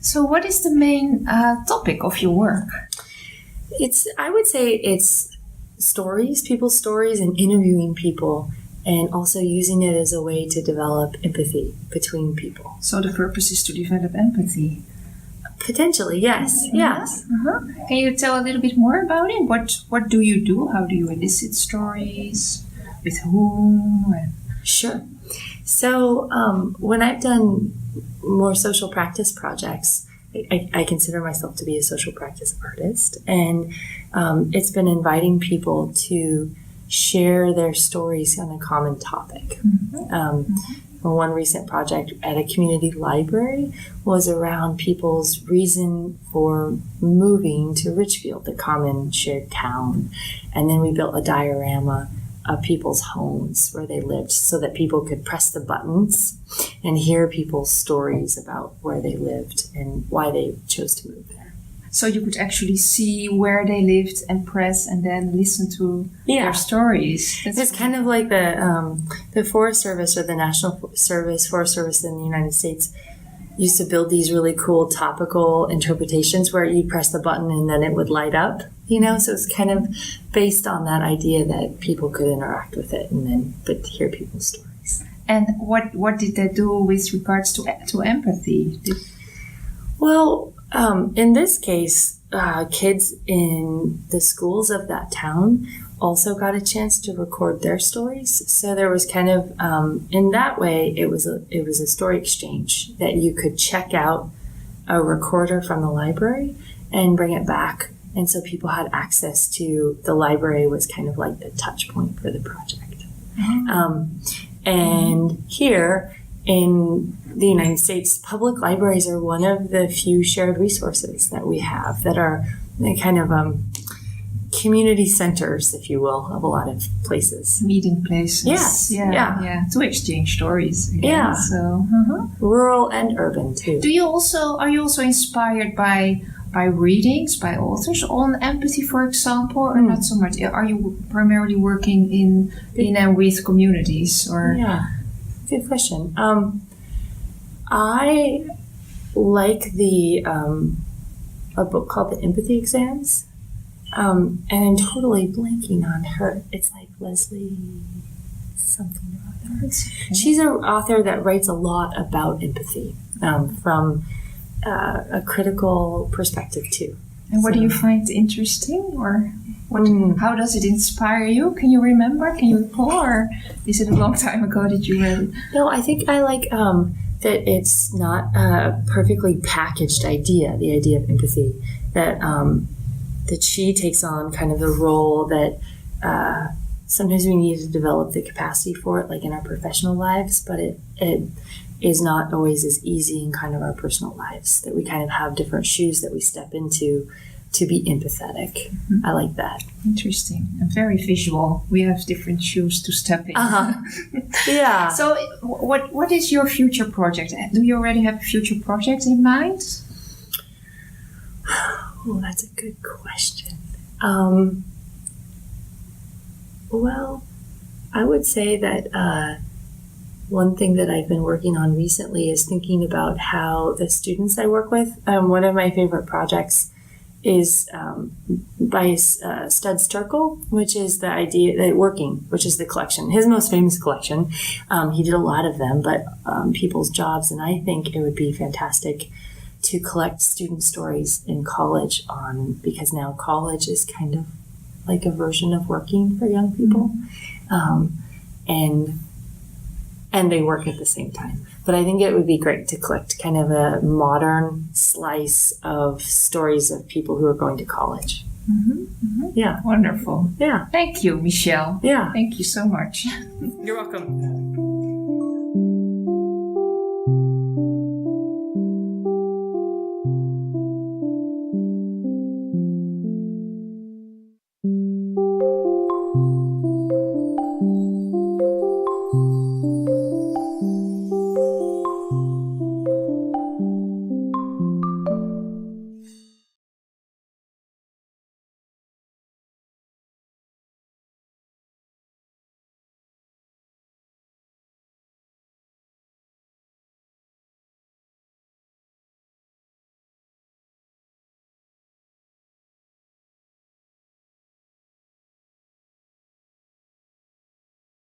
So what is the main topic of your work? I would say it's stories, people's stories, and interviewing people, and also using it as a way to develop empathy between people. So the purpose is to develop empathy? Potentially, yes. Yes. Uh-huh. Can you tell a little bit more about it? What do you do? How do you elicit stories? With whom? Sure. So when I've done more social practice projects, I consider myself to be a social practice artist, and it's been inviting people to share their stories on a common topic. One recent project at a community library was around people's reason for moving to Richfield, the common shared town. And then we built a diorama of people's homes where they lived so that people could press the buttons and hear people's stories about where they lived and why they chose to move there. So you could actually see where they lived and press and then listen to their stories. It's kind of like the Forest Service or the National Forest Service in the United States used to build these really cool topical interpretations where you press the button and then it would light up, so it's kind of based on that idea that people could interact with it and then hear people's stories. And what did they do with regards to empathy? Well, in this case, kids in the schools of that town also got a chance to record their stories. So there was kind of, in that way, it was a story exchange that you could check out a recorder from the library and bring it back. And so people had access to, the library was kind of like the touch point for the project. And here in the United States, public libraries are one of the few shared resources that we have that are kind of community centers, if you will, of a lot of places. Meeting places. Yes. Yeah. To exchange stories. Again. Yeah. So, rural and urban too. Are you also inspired by readings, by authors on empathy, for example, or not so much? Are you primarily working in and with communities, or? Yeah. Good question. I like a book called The Empathy Exams, and I'm totally blanking on her. It's like Leslie something or other. Okay. She's an author that writes a lot about empathy from a critical perspective too. And what do you find interesting, or how does it inspire you? Can you remember? Can you recall? Or is it a long time ago that you read it? No, I think I like that it's not a perfectly packaged idea, the idea of empathy, that she takes on kind of the role that sometimes we need to develop the capacity for it, like in our professional lives, but it is not always as easy in kind of our personal lives, that we kind of have different shoes that we step into to be empathetic. I like that. Interesting. And very visual. We have different shoes to step in. Yeah. So what is your future project? Do you already have a future project in mind? Oh, that's a good question. Well, I would say that one thing that I've been working on recently is thinking about how the students I work with, one of my favorite projects is by Stud Sterkel, which is the idea that working, which is the collection, his most famous collection. He did a lot of them, but people's jobs, and I think it would be fantastic to collect student stories in college because now college is kind of like a version of working for young people, and they work at the same time. But I think it would be great to collect kind of a modern slice of stories of people who are going to college. Yeah. Wonderful. Yeah. Thank you, Michelle. Yeah. Thank you so much. You're welcome.